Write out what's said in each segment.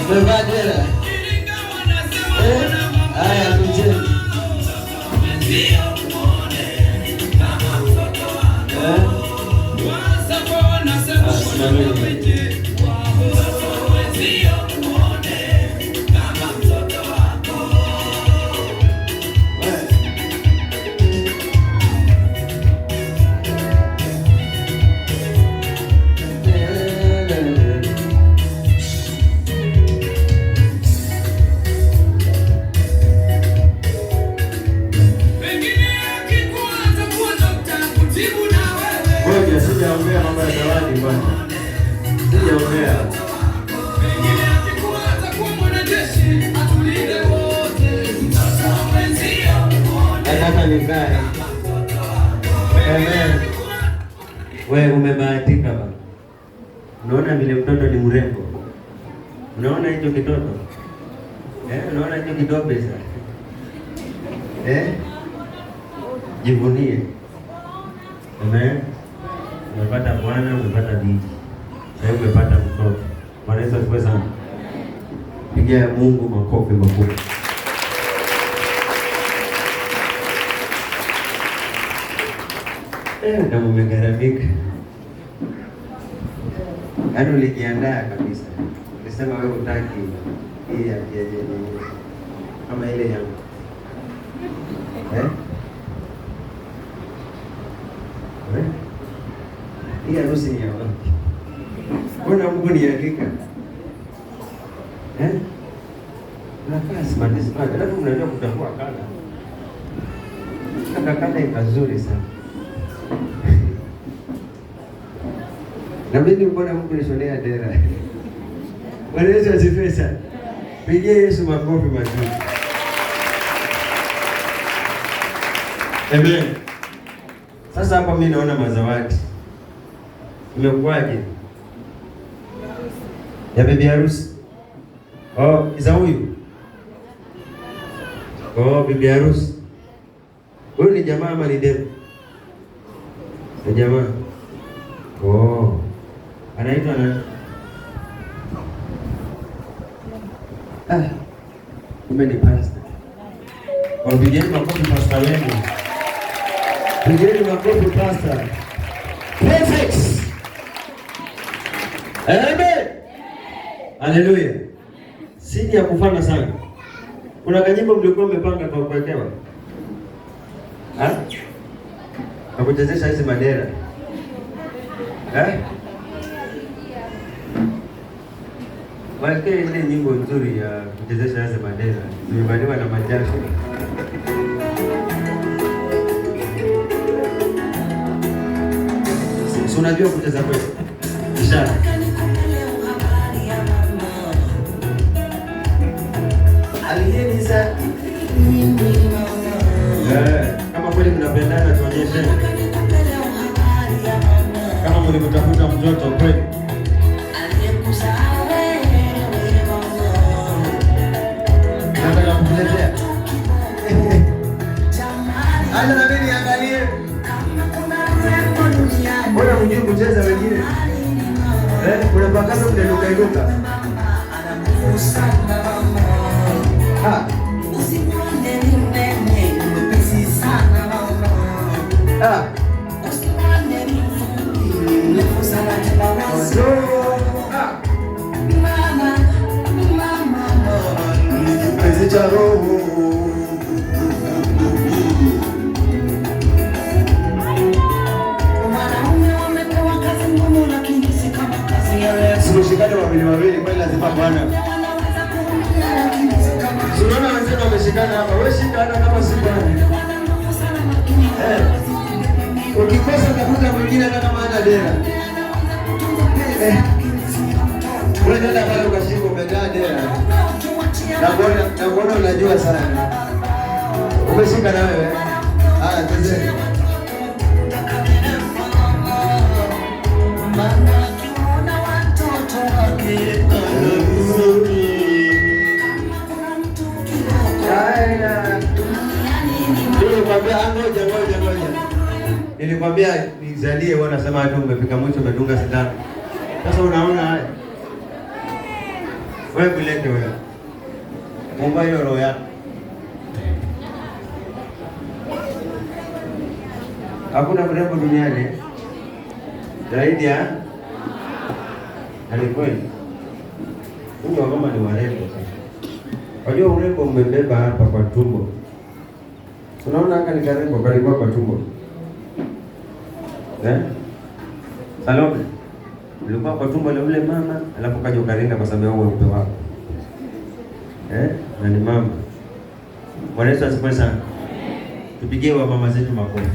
Umevadela. Haya tujeni. Sijaongea mambo ya zawadi bwana. Sijaongea. Pengine akikuwa atakuwa mwanajeshi atulinde wote. Mtoto mwenzio muone. Nataka nikae. Wewe umebahatika bwana. Unaona vile mtoto ni mrembo. Unaona hicho kitoto? Unaona hicho kidogo sana. Jivunie. Amen. Umepata bwana, umepata bibi. Sasa umepata mtoto. Bwana Yesu asifiwe sana. Pigia Mungu makofi makubwa. Na mmegaramika. Yaani ulijiandaa kabisa. Ulisema wewe utaki hii ya kama ile yangu. Hii harusi ni ya wapi? Mbona Mungu niandika? Nakaa smart. Alafu mnajua kutambua kala. Kala ni nzuri sana. Na mimi mbona Mungu nishonea dera? Bwana Yesu asifiwe sana. Pigie Yesu makofi mazuri. Amen. Sasa hapa mimi naona mazawadi. Imekuwaje? Ya bibi harusi. Iza huyu. Bibi harusi. Huyu ni jamaa ama ni demu? Ni jamaa. Anaitwa nani? Kumbe ni pastor. Wapigeni makofi pastor wenu. Pigeni makofi pastor. Perfect. Amen. Haleluya. Sidi ya kufana sana. Kuna kanyimbo mlikuwa mmepanga kwa kuwekewa? Nakuchezesha hizi madera. Wake ile nyimbo nzuri ya kuchezesha hizi madera. Zimebaliwa na majasho. Unajua kucheza kwetu? Ishara. Aliyeniza kama kweli mnapendana tuonyeshe. Kama mlimtafuta mtoto kweli. Nataka kumletea. Ana na mimi angalie. Mbona unjui kucheza wengine? Unapakaza mnanuka. Mshikane wawili kwani lazima bwana. Unaona wenzao wameshikana hapa. Wewe shikana kama si bwana. Ukikosa utakuta mwingine hata kama ana dera. Wewe nenda pale ukashika umejaa dera. Na mbona unajua sana. Umeshika na wewe. Tazeni. Nilikwambia nizalie, wanasema tu umefika mwisho umedunga sindano. Sasa unaona haya. Wewe kulete wewe. Mungu hiyo roho yako. Hakuna mrembo duniani zaidi ya alikweli. Mungu kama ni warembo sasa. Wajua urembo umebeba hapa kwa tumbo. Unaona haka ni karembo kalikuwa kwa tumbo. Salome. Ulikuwa kwa tumbo la ule mama, alafu kaja ukarinda kwa sababu ya weupe wako. Na ni mama. Bwana Yesu asifiwe sana. Tupigie wa mama zetu makofi.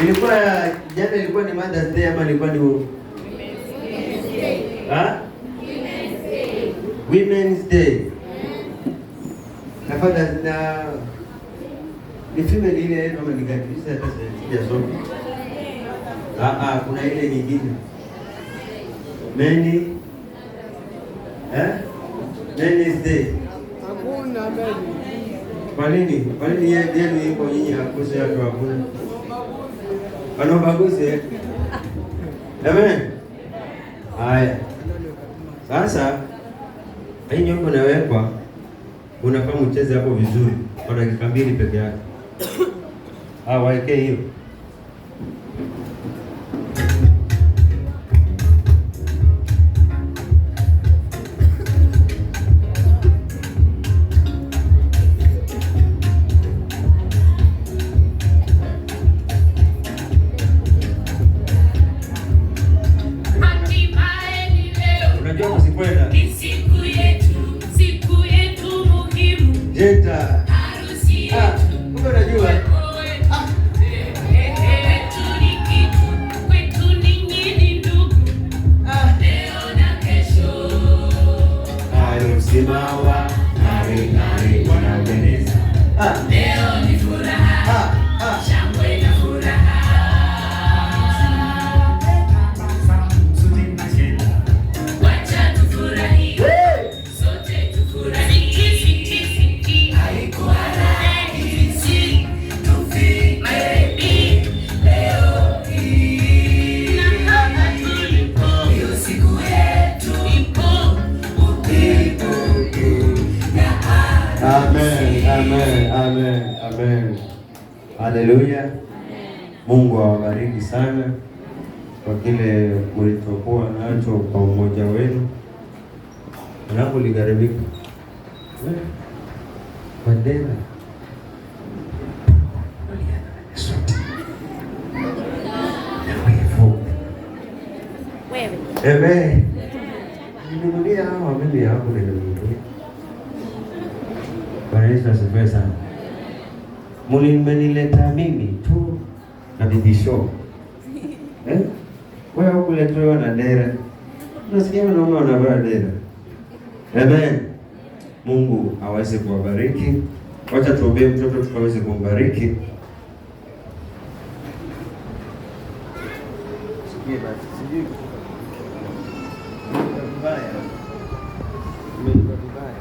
Ilikuwa jana ilikuwa ni Mother's Day ama ilikuwa ni Women's Day. Nafadhali na ni female ile kama ni gani hata sijasoma. Kuna ile nyingine. Men's Day. Hakuna meni. Kwa nini? Kwa nini yeye yuko nyinyi hakuse watu hakuna? Wanabaguzi. Amen. Haya. Sasa hii nyumba inawekwa, unafaa mcheze hapo vizuri kwa dakika 2 peke yake. Waeke hiyo. Jeta. Harusi. Kumbe unajua. Kwetu ni ndugu. Leo na kesho. Harusi mawa, nari wanapendeza. Leo ni furaha. Shangwe na furaha. Wacha tufurahi. Sote tufurahi. Amen. Haleluya. Mungu awabariki sana kwa kile mlichokuwa nacho kwa umoja wenu. Alafu ligaribika. Bandera. Amen. Ninunulia hawa mimi hapo ninunulia. Bwana Yesu asifiwe sana. Mmenileta mimi tu na bibi show. Wewe hukuletewa na dera. Unasikia wanaume wanavaa dera. Amen. Mungu aweze kuwabariki. Wacha tuombee mtoto tukaweze kumbariki. Sikie basi. Sijui. Mbaya. Mbaya.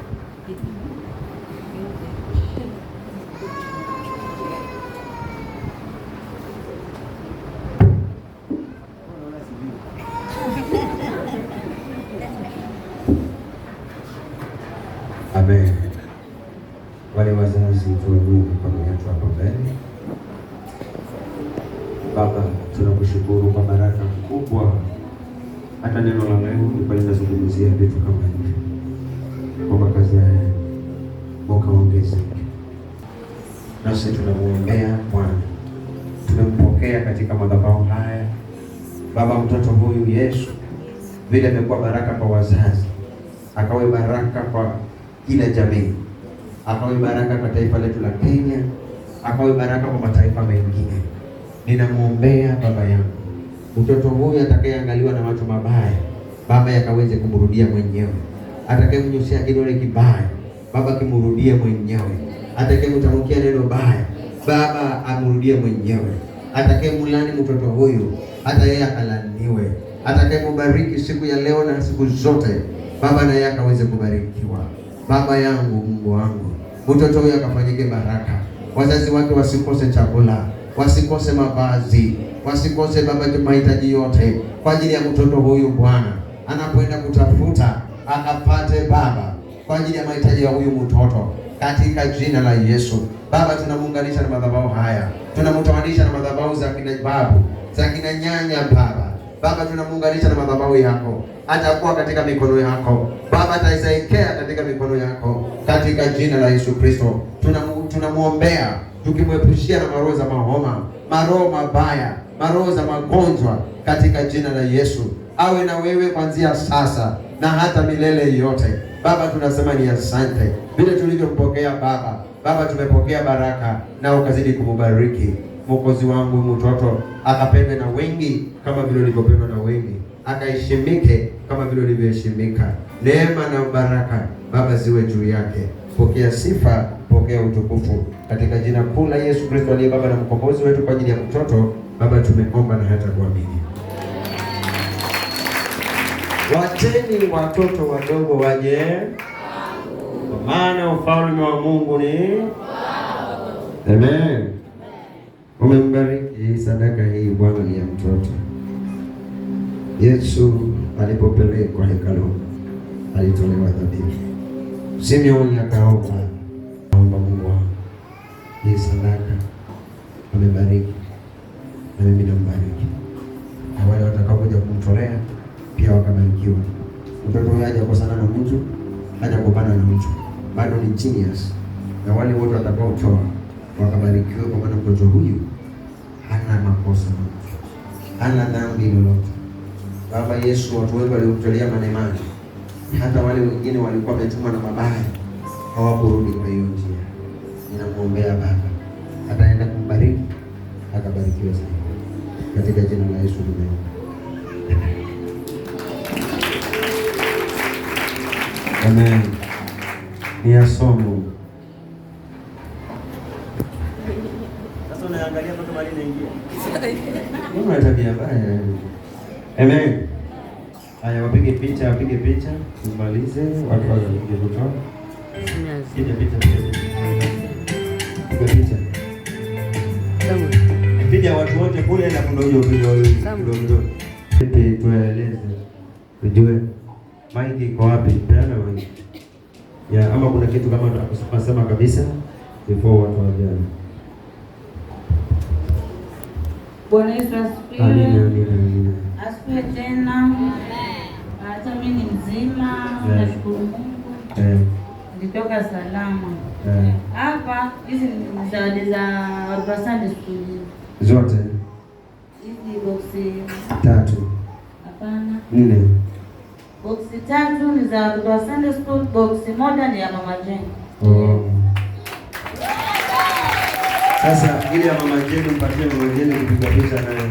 Amen. Wale wazazi tuinue mikono yetu hapo mbele. Baba, tunakushukuru kwa baraka kubwa. Hata neno la leo nilikuwa ninazungumzia vitu kama hivi. Kwa makazi haya Mungu ongezeke. Nasi tunamuombea Bwana. Tumempokea katika madhabahu haya. Baba, mtoto huyu Yesu vile amekuwa baraka kwa wazazi, akawe baraka kwa kila jamii, akawe baraka kwa taifa letu la Kenya, akawe baraka kwa mataifa mengine. Ninamuombea baba yangu, mtoto huyu atakayeangaliwa na watu mabaya, Baba yakaweze kumrudia mwenyewe. Atakayemnyoshea kidole kibaya, Baba kimrudie mwenyewe. Atakayemtamkia neno baya, Baba amrudie mwenyewe. Atakayemlani mtoto huyu, hata yeye akalaniwe. Atakayembariki siku ya leo na siku zote, Baba na yeye akaweze kubarikiwa. Baba yangu, Mungu wangu, mtoto huyu akafanyike baraka. Wazazi wake wasikose chakula, wasikose mavazi, wasikose Baba mahitaji yote kwa ajili ya mtoto huyu Bwana, anapoenda kutafuta akapate Baba, kwa ajili ya mahitaji ya huyu mtoto, katika jina la Yesu. Baba, tunamuunganisha na madhabahu haya, tunamutawanisha na madhabahu za kina babu, za kina nyanya Baba, tunamuunganisha na madhabahu yako, atakuwa katika mikono yako Baba, ataisaikea katika mikono yako, katika jina la Yesu Kristo. Tunamuombea tukimwepushia na maroho za mahoma, maroho mabaya, maroho za magonjwa, katika jina la Yesu. Awe na wewe kuanzia sasa na hata milele yote. Baba, tunasema ni asante vile tulivyompokea Baba, tumepokea baraka, na ukazidi kumubariki Mwokozi wangu mtoto, akapendwe na wengi kama vile ulivyopendwa na wengi, akaheshimike kama vile ulivyoheshimika. Neema na baraka Baba ziwe juu yake. Pokea sifa, pokea utukufu, katika jina kuu la Yesu Kristo aliye Baba na mkombozi wetu. Kwa ajili ya mtoto Baba tumeomba na hata kuamini. Wacheni watoto wadogo waje, kwa maana ufalme wa Mungu ni Amen. Umembariki sadaka hii Bwana, ni ya mtoto. Yesu alipopelekwa hekalu alitolewa dhabihu. Simeoni akaomba, Mungu wangu, hii sadaka amebariki, na mimi nambariki, na wale watakaokuja kumtolea pia wakabarikiwa. Mtoto huyu hajakosana na mtu, hajagombana na mtu, bado ni genius, na wale wote watakaotoa wakabarikiwa, kwa maana mtoto huyu hana makosa, hana dhambi lolote. Baba Yesu, watu wengi waliokutolea manemani, hata wale wengine walikuwa wametumwa na mabaya, hawakurudi kwa hiyo njia. Ninamwombea Baba, ataenda kumbariki, akabarikiwa sana, katika jina la Yesu tumeomba. Amen. Ni asomo. Sasa unaangalia mpaka mali inaingia. Mbona tabia mbaya? Amen. Haya, wapige picha, tumalize, watu waje kutoa. Piga picha. Piga watu wote kule na kundojo kidogo. Tueleze. Tujue maiki iko wapi? Peana maiki. Ya, ama kuna kitu kama tunasema kabisa before watu waje. Bwana Yesu asifiwe. Amina. Asifiwe tena. Hata mimi ni mzima, nashukuru Mungu. Nilitoka salama. Hapa hizi ni zawadi za Sunday School. Zote. Hizi boxi 3. Hapana. 4. Boxi 3 ni za Sunday School, boxi moja ni ya Mama Jane. Oh. Sasa ile ya Mama Jane mpatie Mama Jane kupiga picha naye.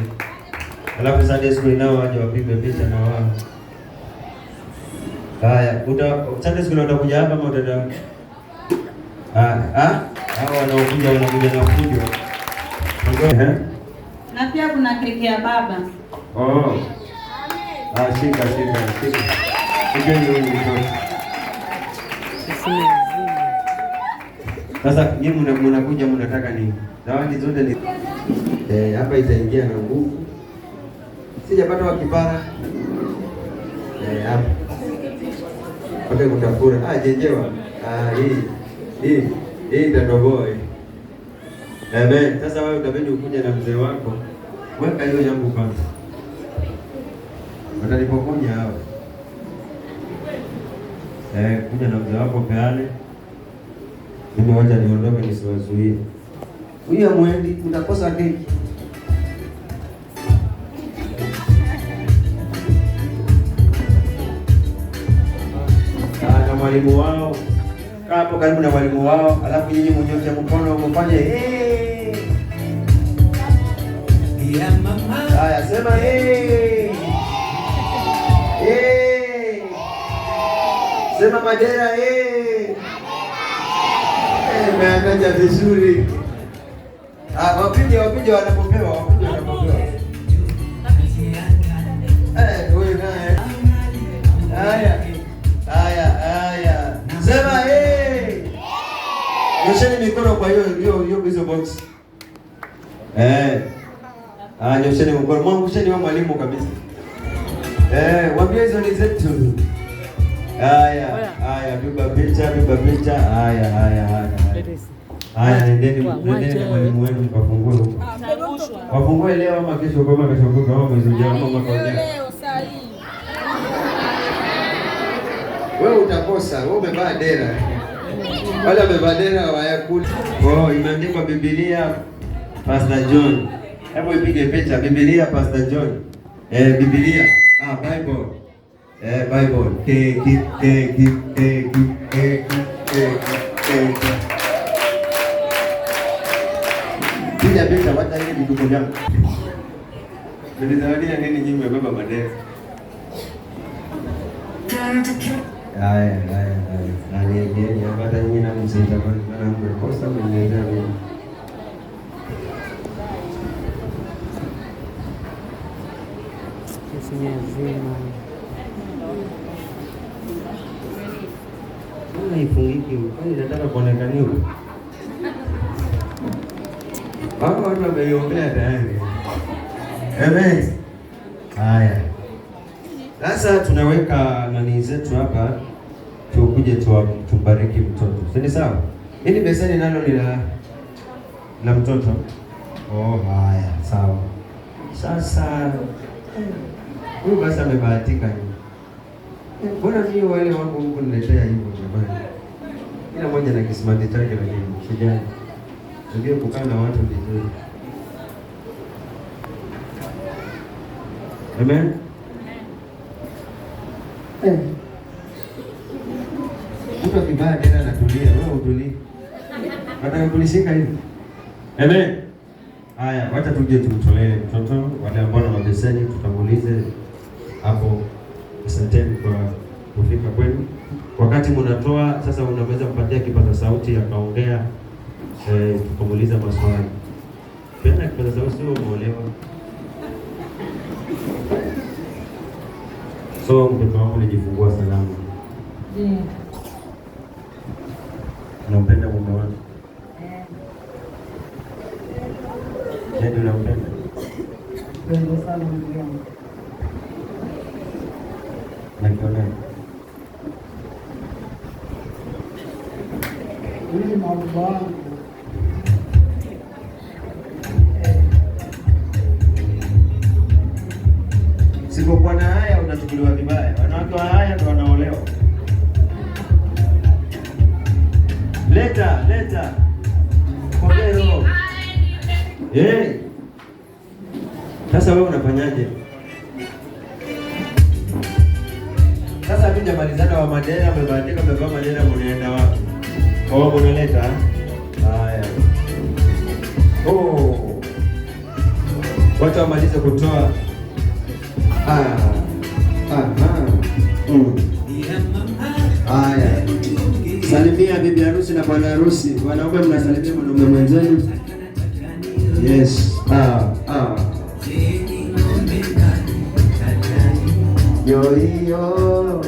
Alafu Sunday School nao waje wapige picha na wao. Haya, Sunday School utakuja hapa ama utaenda? Hao wanaokuja na fujo. Na pia kuna keki ya baba. Oh. Shika. Sasa nyinyi mnakuja mnataka nini? Zawadi zote ni hapa itaingia na nguvu. Sijapata wa kipara. Hapa. Kwa kutafura. Jenjewa. Hii ndoboe. Amen. Sasa wewe utabidi ukuje na mzee wako. Weka hiyo yangu kwanza. Watalipokuja hao. Kuja na mzee wako peane. Mimi wacha niondoke nisiwazuie. Huyu amwendi utakosa keki. Na mwalimu wao. Hapo karibu na mwalimu wao, alafu nyinyi mnyoshe mkono mfanye Haya, sema Sema Madera Meangaja vizuri. Wapige wanapopewa, huyu naye. Haya. Sema nyosheni mikono kwa hiyo box. Nyosheni mkono. Mwangusheni wa mwalimu kabisa. Waambie hizo ni zetu. Haya, beba picha. Haya, nendeni na mwalimu wenu mkafungue huko. Wafungue leo ama kesho kama kesho kutwa au mwezi ujao kama kawaida. Leo saa hii. Wewe utakosa, wewe umevaa dera. Wale wamevaa dera hawayakuli. Imeandikwa Biblia Pastor John. Hebu ipige picha Biblia Pastor John. Biblia. Bible. Bible. Picha wacha ile vituko vyangu. Nilizawadia nini nyinyi mmebeba madera? Haya. Nani hata nyinyi na msita bana mmekosa mnaenda nini? Ifungiki, kwani nataka kuonekaniwa? Watu wameiombea tayari. Amen. Haya. Sasa tunaweka nani zetu hapa tukuje tubariki mtoto. Si sawa? Hili beseni nalo ni la mtoto. Haya, sawa. Sasa huyu basi amebahatika. Mbona mimi wale wangu huko niletea hivyo jamani? Kila mmoja na kisimati chake lakini sijani. Ndio kukaa na watu vizuri. Amen. Mtu akibaya tena anatulia, wewe utulii. Nataka kulishika hivi. Amen. Haya, wacha tuje tumtolee mtoto wale ambao na mabeseni tutamuulize hapo. Asanteni kwa kufika kwenu. Wakati mnatoa sasa, unaweza kupatia kipaza sauti akaongea, tukamuuliza maswali. Pena kipaza sauti sio umeolewa. So mtoto wangu nijifungua salama. Unampenda mume wako? Ndio unampenda? Ndio sana ndugu yangu. Nakiona. Mimi mambo wangu. Sipokuwa na haya unachukuliwa vibaya. Wanawake wa haya ndio wanaolewa. Leta. Kodero. Sasa wewe unafanyaje? Sasa mimi jamalizana wa madera amebahatika amevaa madera mnaenda wapi? Unaleta? Haya. Wacha wamalize kutoa. Haya. Salimia bibi harusi na bwana harusi. Wanaume mnasalimia mwanaume mwenzenu. Yes. Yo.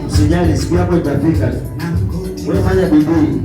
Sijali, siku yako itafika. Wewe fanya bidii.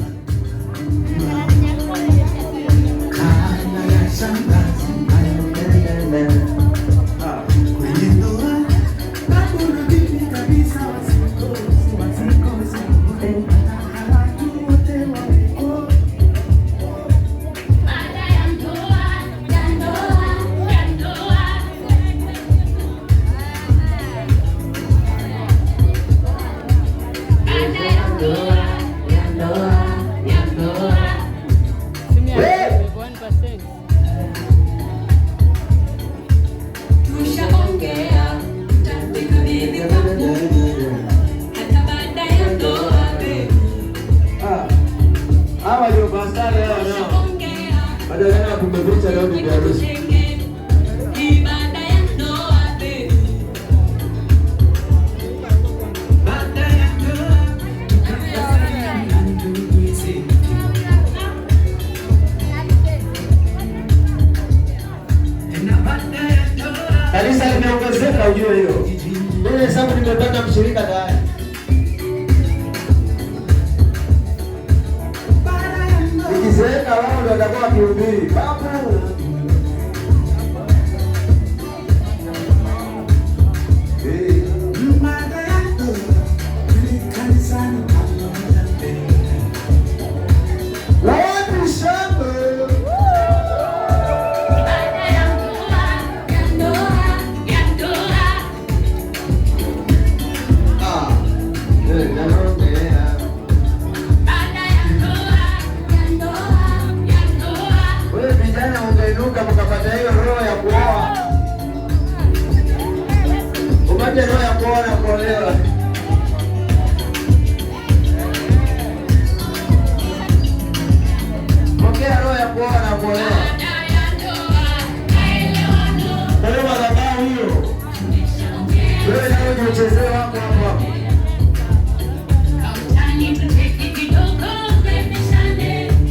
Kanisa ujue hiyo. Mimi hesabu nimepata mshirika tayari. Nikizeeka wao ndio watakuwa wakihubiri. Babu. Roho ya kuoa na kuolewa. Pokea roho ya kuoa na kuolewa. Ndio madhabahu hiyo. Wewe ndio unachezea wako hapo.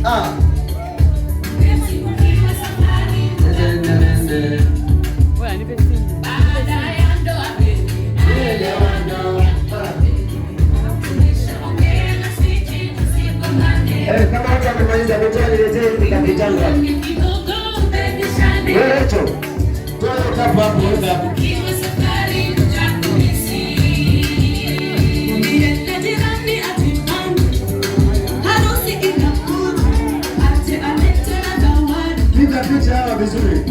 Ah. Kama watu wamemaliza kutoa niletee kitanga. Wewe hicho. Toa utapu hapo weka hapo. Piga picha hawa vizuri.